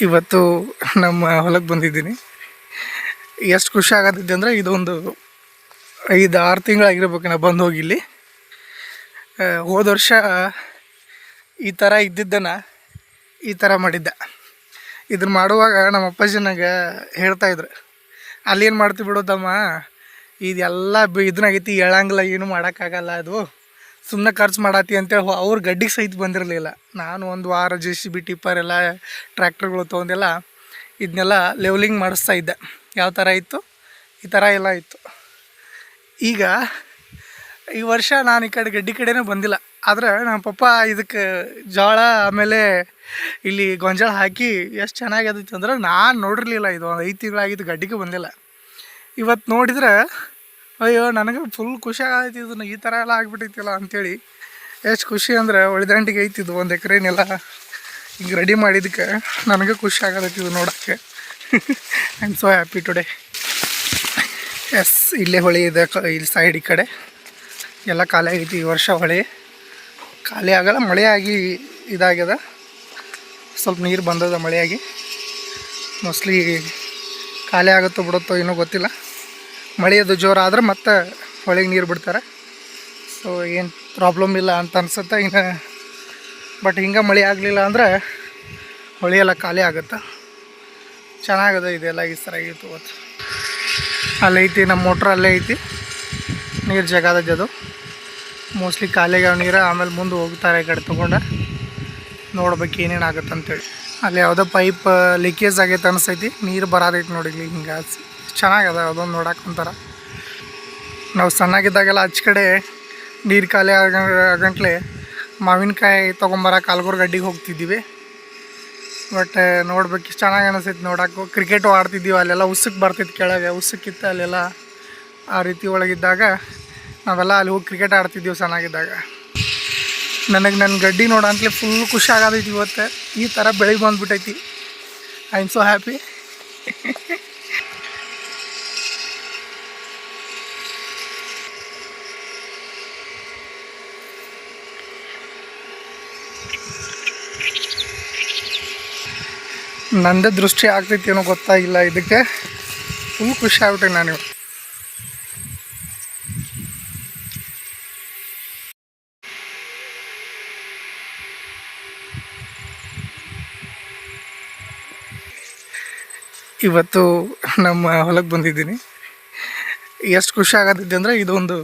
ಇವತ್ತು ನಮ್ಮ ಹೊಲಕ್ಕೆ ಬಂದಿದ್ದೀನಿ. ಎಷ್ಟು ಖುಷಿ ಆಗತ್ತಿದ್ದೆ ಅಂದರೆ ಇದೊಂದು 5-6 ತಿಂಗಳಾಗಿರ್ಬೇಕು ನಾವು ಬಂದು ಹೋಗಿಲ್ಲಿ. ಹೋದ ವರ್ಷ ಈ ಥರ ಇದ್ದಿದ್ದನ್ನು ಈ ಥರ ಮಾಡಿದ್ದೆ. ಇದನ್ನು ಮಾಡುವಾಗ ನಮ್ಮ ಅಪ್ಪಾಜಿ ನನಗೆ ಹೇಳ್ತಾಯಿದ್ರು, ಅಲ್ಲೇನು ಮಾಡ್ತೀವಿ ಬಿಡೋದಮ್ಮ, ಇದೆಲ್ಲ ಇದನ್ನಾಗೈತಿ, ಹೇಳಂಗಿಲ್ಲ, ಏನು ಮಾಡೋಕ್ಕಾಗಲ್ಲ, ಅದು ಸುಮ್ಮನೆ ಖರ್ಚು ಮಾಡತ್ತಿ ಅಂತೇಳಿ ಅವ್ರು ಗಡ್ಡಿಗೆ ಸಹಿತ ಬಂದಿರಲಿಲ್ಲ. ನಾನು ಒಂದು ವಾರ JCB ಟಿಪ್ಪರ್ ಎಲ್ಲ ಟ್ರ್ಯಾಕ್ಟರ್ಗಳು ತೊಗೊಂಡೆಲ್ಲ ಇದನ್ನೆಲ್ಲ ಲೆವೆಲಿಂಗ್ ಮಾಡಿಸ್ತಾ ಇದ್ದೆ. ಯಾವ ಥರ ಇತ್ತು, ಈ ಥರ ಎಲ್ಲ ಇತ್ತು. ಈಗ ಈ ವರ್ಷ ನಾನು ಈ ಕಡೆ ಗಡ್ಡಿ ಕಡೆನೇ ಬಂದಿಲ್ಲ. ಆದರೆ ನಮ್ಮ ಪಪ್ಪ ಇದಕ್ಕೆ ಜೋಳ ಆಮೇಲೆ ಇಲ್ಲಿ ಗೊಂಜಾಳ ಹಾಕಿ ಎಷ್ಟು ಚೆನ್ನಾಗಿತ್ತು ಅಂದ್ರೆ ನಾನು ನೋಡಿರಲಿಲ್ಲ. ಇದು ಒಂದು 5 ತಿಂಗಳಾಗಿದ್ದು ಗಡ್ಡಿಗೆ ಬಂದಿಲ್ಲ. ಇವತ್ತು ನೋಡಿದ್ರೆ ಅಯ್ಯೋ ನನಗೆ ಫುಲ್ ಖುಷಿ ಆಗೈತಿ, ಇದನ್ನು ಈ ಥರ ಎಲ್ಲ ಆಗಿಬಿಟ್ಟೈತಿಲ್ಲ ಅಂಥೇಳಿ. ಎಷ್ಟು ಖುಷಿ ಅಂದರೆ ಒಳ್ಳೆದಂಡಿಗೆ ಐತಿದ್ದು 1 ಎಕರೆನೆಲ್ಲ ಹಿಂಗೆ ರೆಡಿ ಮಾಡಿದ್ದಕ್ಕೆ ನನಗೆ ಖುಷಿ ಆಗತೈತಿ ಇದು ನೋಡೋಕ್ಕೆ. I am so happy today. Yes, ಇಲ್ಲೇ ಹೊಳೆ ಇದೆ, ಇಲ್ಲಿ ಸೈಡ್ ಈ ಕಡೆ ಎಲ್ಲ ಖಾಲಿ ಆಗೈತಿ. ಈ ವರ್ಷ ಹೊಳೆ ಖಾಲಿ ಆಗಲ್ಲ, ಮಳೆಯಾಗಿ ಇದಾಗ್ಯದ, ಸ್ವಲ್ಪ ನೀರು ಬಂದದ ಮಳೆಯಾಗಿ. ಮೋಸ್ಟ್ಲಿ ಖಾಲಿ ಆಗುತ್ತೋ ಬಿಡುತ್ತೋ ಏನೋ ಗೊತ್ತಿಲ್ಲ. ಮಳೆಯದು ಜೋರಾದ್ರೆ ಮತ್ತೆ ಹೊಳೆಗೆ ನೀರು ಬಿಡ್ತಾರೆ. ಸೊ ಏನು ಪ್ರಾಬ್ಲಮ್ ಇಲ್ಲ ಅಂತ ಅನ್ಸುತ್ತೆ ಇನ್ನು. ಬಟ್ ಹಿಂಗೆ ಮಳೆ ಆಗಲಿಲ್ಲ ಅಂದರೆ ಹೊಳೆಯೆಲ್ಲ ಖಾಲಿ ಆಗುತ್ತೆ. ಚೆನ್ನಾಗದ ಇದೆಲ್ಲ ಈ ಸರಾಗಿತ್ತು. ಇವತ್ತು ಅಲ್ಲೈತಿ ನಮ್ಮ ಮೋಟ್ರ್, ಅಲ್ಲೇ ಐತಿ ನೀರು ಜಗದದ್ದು. ಅದು ಮೋಸ್ಟ್ಲಿ ಖಾಲಿಯಾಗ ನೀರು, ಆಮೇಲೆ ಮುಂದೆ ಹೋಗ್ತಾರೆ ಈ ಕಡೆ ತೊಗೊಂಡು ನೋಡ್ಬೇಕು ಏನೇನು ಆಗುತ್ತೆ ಅಂತೇಳಿ. ಅಲ್ಲಿ ಯಾವುದೋ ಪೈಪ್ ಲೀಕೇಜ್ ಆಗೈತೆ ಅನಿಸ್ತೈತಿ, ನೀರು ಬರೋದೈತಿ ನೋಡಿ ಹಿಂಗೆ. ಚೆನ್ನಾಗದ ಅದೊಂದು ನೋಡಕ್ಕೆ ಒಂಥರ. ನಾವು ಸಣ್ಣಾಗಿದ್ದಾಗೆಲ್ಲ ಆಚೆ ಕಡೆ ನೀರು ಖಾಲಿ ಆಗಂಟ್ಲೆ ಮಾವಿನಕಾಯಿ ತೊಗೊಂಬರಕ್ಕೆ ಕಾಲ್ಗೋರ್ ಗಡ್ಡಿಗೆ ಹೋಗ್ತಿದ್ದೀವಿ. ಬಟ್ ನೋಡ್ಬೇಕು, ಇಷ್ಟು ಚೆನ್ನಾಗಿ ಅನಿಸ್ತೈತಿ ನೋಡೋಕ್ಕೂ. ಕ್ರಿಕೆಟು ಆಡ್ತಿದ್ದೀವಿ, ಅಲ್ಲೆಲ್ಲ ಉಸುಕ್ ಬರ್ತೈತಿ ಕೆಳಗೆ, ಉಸುಕ್ಕಿತ್ತು ಅಲ್ಲೆಲ್ಲ. ಆ ರೀತಿ ಒಳಗಿದ್ದಾಗ ನಾವೆಲ್ಲ ಅಲ್ಲಿ ಹೋಗಿ ಕ್ರಿಕೆಟ್ ಆಡ್ತಿದ್ದೀವಿ ಸಣ್ಣಾಗಿದ್ದಾಗ. ನನಗೆ ನನ್ನ ಗಡ್ಡಿ ನೋಡಂತಲೇ ಫುಲ್ ಖುಷಿ ಆಗೋದೈತಿ. ಇವತ್ತು ಈ ಥರ ಬೆಳಿಗ್ಗೆ ಬಂದುಬಿಟ್ಟೈತಿ. I am so happy. ನಂದೇ ದೃಷ್ಟಿ ಆಗ್ತೈತಿ ಏನೋ ಗೊತ್ತಾಗಿಲ್ಲ, ಇದಕ್ಕೆ ಫುಲ್ ಖುಷಿ ಆಗ್ಬಿಟ್ಟೆ ನಾನು. ಇವತ್ತು ನಮ್ಮ ಹೊಲಕ್ಕೆ ಬಂದಿದ್ದೀನಿ. ಎಷ್ಟು ಖುಷಿ ಆಗತ್ತಿದ್ದೆ ಅಂದರೆ ಇದೊಂದು